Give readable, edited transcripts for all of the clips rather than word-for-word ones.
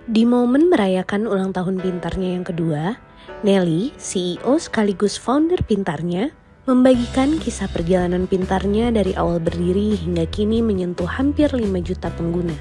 Di momen merayakan ulang tahun Pintarnya yang kedua, Nelly, CEO sekaligus founder Pintarnya, membagikan kisah perjalanan Pintarnya dari awal berdiri hingga kini menyentuh hampir 5 juta pengguna.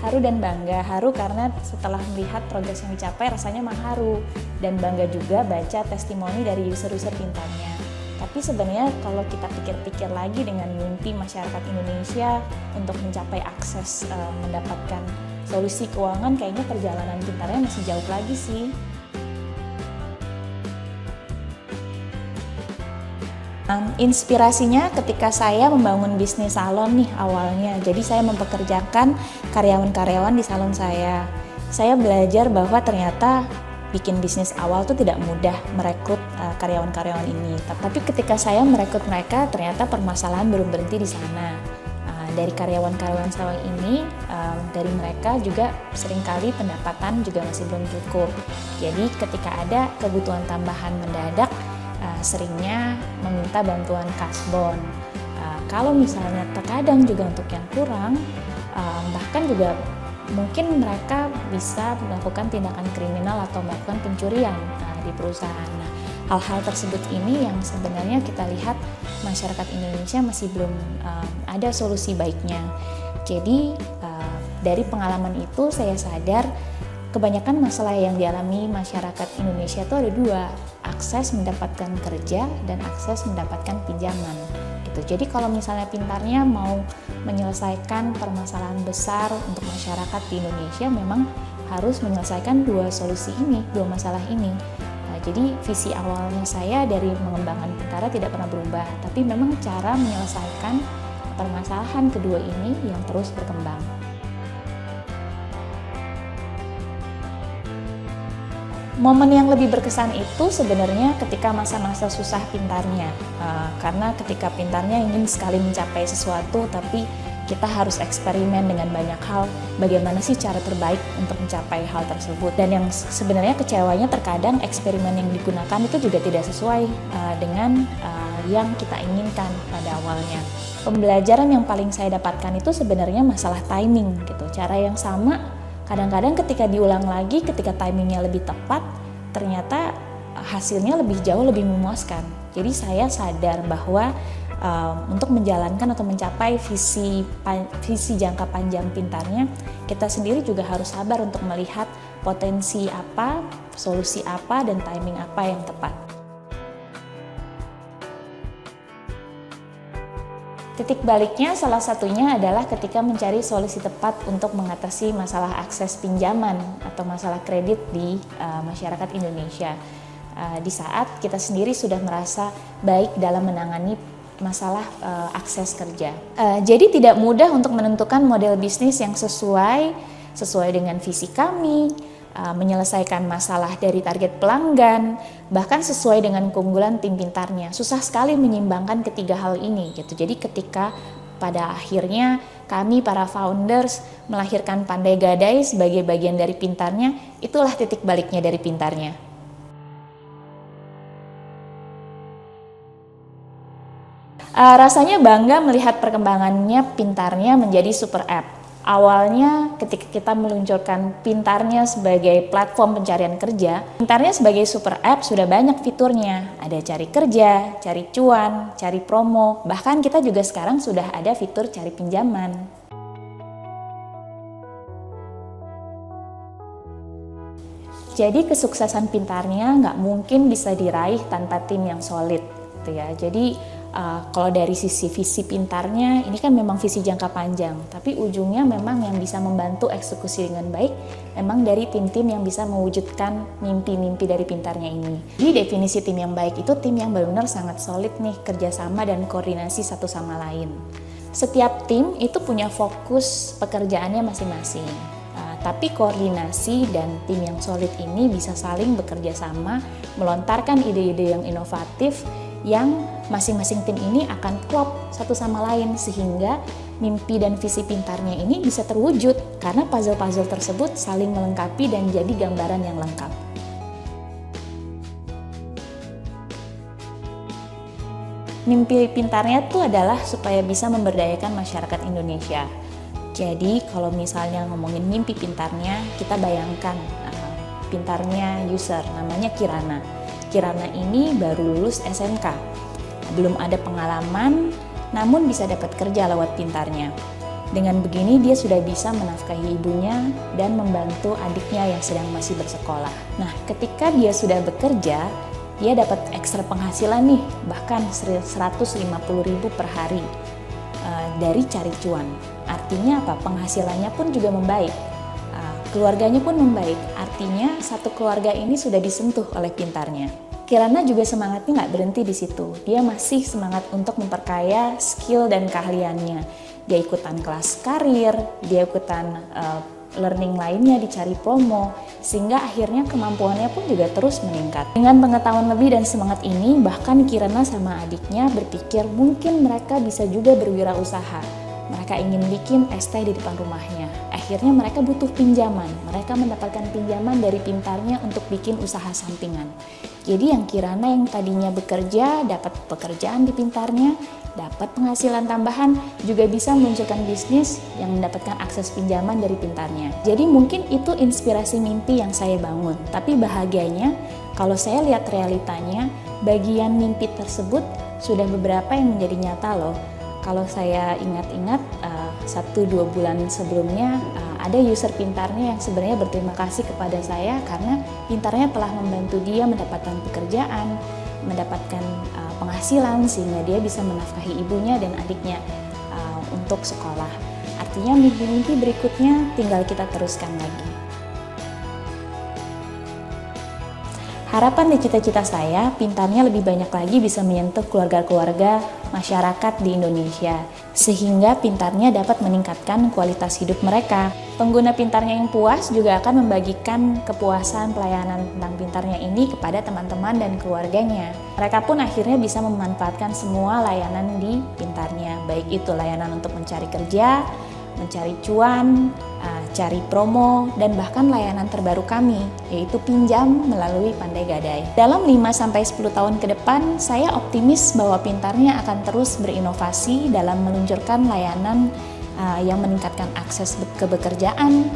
Haru dan bangga. Haru karena setelah melihat progres yang dicapai rasanya mah haru, dan bangga juga baca testimoni dari user-user Pintarnya. Tapi sebenarnya kalau kita pikir-pikir lagi dengan mimpi masyarakat Indonesia untuk mencapai akses mendapatkan solusi keuangan, kayaknya perjalanan Pintarnya masih jauh lagi sih. Inspirasinya ketika saya membangun bisnis salon nih awalnya. Jadi saya mempekerjakan karyawan-karyawan di salon saya. Saya belajar bahwa ternyata bikin bisnis awal tuh tidak mudah merekrut karyawan-karyawan ini. Tapi ketika saya merekrut mereka, ternyata permasalahan belum berhenti di sana. Dari karyawan-karyawan saya ini, dari mereka juga seringkali pendapatan juga masih belum cukup. Jadi ketika ada kebutuhan tambahan mendadak, seringnya meminta bantuan kasbon. Kalau misalnya terkadang juga untuk yang kurang, bahkan juga mungkin mereka bisa melakukan tindakan kriminal atau melakukan pencurian di perusahaan. Nah, hal-hal tersebut ini yang sebenarnya kita lihat masyarakat Indonesia masih belum ada solusi baiknya. Jadi dari pengalaman itu saya sadar kebanyakan masalah yang dialami masyarakat Indonesia itu ada dua, akses mendapatkan kerja dan akses mendapatkan pinjaman. Gitu. Jadi kalau misalnya Pintarnya mau menyelesaikan permasalahan besar untuk masyarakat di Indonesia, memang harus menyelesaikan dua solusi ini, dua masalah ini. Jadi visi awalnya saya dari mengembangkan Pintarnya tidak pernah berubah, tapi memang cara menyelesaikan permasalahan kedua ini yang terus berkembang. Momen yang lebih berkesan itu sebenarnya ketika masa-masa susah Pintarnya, karena ketika Pintarnya ingin sekali mencapai sesuatu, tapi kita harus eksperimen dengan banyak hal, bagaimana sih cara terbaik untuk mencapai hal tersebut. Dan yang sebenarnya kecewanya terkadang eksperimen yang digunakan itu juga tidak sesuai dengan yang kita inginkan pada awalnya. Pembelajaran yang paling saya dapatkan itu sebenarnya masalah timing gitu. Cara yang sama kadang-kadang ketika diulang lagi, ketika timingnya lebih tepat, ternyata hasilnya jauh lebih memuaskan. Jadi saya sadar bahwa untuk menjalankan atau mencapai visi jangka panjang Pintarnya, kita sendiri juga harus sabar untuk melihat potensi apa, solusi apa, dan timing apa yang tepat. Titik baliknya salah satunya adalah ketika mencari solusi tepat untuk mengatasi masalah akses pinjaman atau masalah kredit di masyarakat Indonesia. Di saat kita sendiri sudah merasa baik dalam menangani masalah akses kerja. Jadi tidak mudah untuk menentukan model bisnis yang sesuai dengan visi kami, menyelesaikan masalah dari target pelanggan, bahkan sesuai dengan keunggulan tim Pintarnya. Susah sekali menyeimbangkan ketiga hal ini gitu. Jadi ketika pada akhirnya kami para founders melahirkan Pandai Gadai sebagai bagian dari Pintarnya, itulah titik baliknya dari Pintarnya. Rasanya bangga melihat perkembangannya Pintarnya menjadi super app. Awalnya ketika kita meluncurkan Pintarnya sebagai platform pencarian kerja, Pintarnya sebagai super app sudah banyak fiturnya. Ada cari kerja, cari cuan, cari promo, bahkan kita juga sekarang sudah ada fitur cari pinjaman. Jadi kesuksesan Pintarnya nggak mungkin bisa diraih tanpa tim yang solid, gitu ya. Jadi kalau dari sisi visi Pintarnya, ini kan memang visi jangka panjang, tapi ujungnya memang yang bisa membantu eksekusi dengan baik, memang dari tim-tim yang bisa mewujudkan mimpi-mimpi dari Pintarnya ini. Jadi definisi tim yang baik itu tim yang benar-benar sangat solid nih, kerjasama dan koordinasi satu sama lain. Setiap tim itu punya fokus pekerjaannya masing-masing, tapi koordinasi dan tim yang solid ini bisa saling bekerja sama, melontarkan ide-ide yang inovatif, yang masing-masing tim ini akan klop satu sama lain sehingga mimpi dan visi Pintarnya ini bisa terwujud karena puzzle-puzzle tersebut saling melengkapi dan jadi gambaran yang lengkap. Mimpi pintarnya itu adalah supaya bisa memberdayakan masyarakat Indonesia. Jadi kalau misalnya ngomongin mimpi pintarnya, kita bayangkan pintarnya user, namanya Kirana. Kirana ini baru lulus SMK, belum ada pengalaman, namun bisa dapat kerja lewat pintarnya. Dengan begini dia sudah bisa menafkahi ibunya dan membantu adiknya yang sedang masih bersekolah. Nah, ketika dia sudah bekerja, dia dapat ekstra penghasilan nih, bahkan 150.000 per hari dari cari cuan. Artinya apa? Penghasilannya pun juga membaik. Keluarganya pun membaik, artinya satu keluarga ini sudah disentuh oleh pintarnya. Kirana juga semangatnya nggak berhenti di situ, dia masih semangat untuk memperkaya skill dan keahliannya. Dia ikutan kelas karir, dia ikutan learning lainnya, dicari promo, sehingga akhirnya kemampuannya pun juga terus meningkat. Dengan pengetahuan lebih dan semangat ini, bahkan Kirana sama adiknya berpikir mungkin mereka bisa juga berwirausaha. Mereka ingin bikin es teh di depan rumahnya. Akhirnya mereka butuh pinjaman. Mereka mendapatkan pinjaman dari pintarnya untuk bikin usaha sampingan. Jadi yang Kirana yang tadinya bekerja, dapat pekerjaan di pintarnya, dapat penghasilan tambahan, juga bisa meluncurkan bisnis yang mendapatkan akses pinjaman dari pintarnya. Jadi mungkin itu inspirasi mimpi yang saya bangun. Tapi bahagianya, kalau saya lihat realitanya, bagian mimpi tersebut sudah beberapa yang menjadi nyata loh. Kalau saya ingat-ingat 1-2 bulan sebelumnya ada user pintarnya yang sebenarnya berterima kasih kepada saya karena pintarnya telah membantu dia mendapatkan pekerjaan, mendapatkan penghasilan sehingga dia bisa menafkahi ibunya dan adiknya untuk sekolah. Artinya mimpi-mimpi berikutnya tinggal kita teruskan lagi. Harapan dan cita-cita saya, pintarnya lebih banyak lagi bisa menyentuh keluarga-keluarga masyarakat di Indonesia, sehingga pintarnya dapat meningkatkan kualitas hidup mereka. Pengguna pintarnya yang puas juga akan membagikan kepuasan pelayanan tentang pintarnya ini kepada teman-teman dan keluarganya. Mereka pun akhirnya bisa memanfaatkan semua layanan di pintarnya, baik itu layanan untuk mencari kerja, mencari cuan, cari promo, dan bahkan layanan terbaru kami, yaitu pinjam melalui Pandai Gadai. Dalam 5-10 tahun ke depan, saya optimis bahwa pintarnya akan terus berinovasi dalam meluncurkan layanan yang meningkatkan akses kebekerjaan,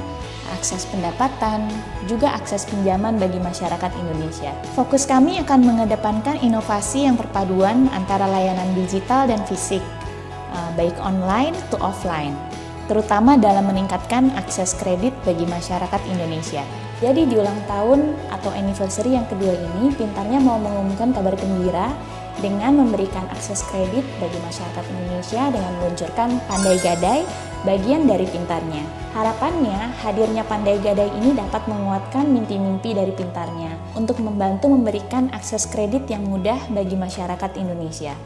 akses pendapatan, juga akses pinjaman bagi masyarakat Indonesia. Fokus kami akan mengedepankan inovasi yang perpaduan antara layanan digital dan fisik, baik online to offline, terutama dalam meningkatkan akses kredit bagi masyarakat Indonesia. Jadi di ulang tahun atau anniversary yang kedua ini, pintarnya mau mengumumkan kabar gembira dengan memberikan akses kredit bagi masyarakat Indonesia dengan meluncurkan Pandai Gadai, bagian dari pintarnya. Harapannya, hadirnya Pandai Gadai ini dapat menguatkan mimpi-mimpi dari pintarnya untuk membantu memberikan akses kredit yang mudah bagi masyarakat Indonesia.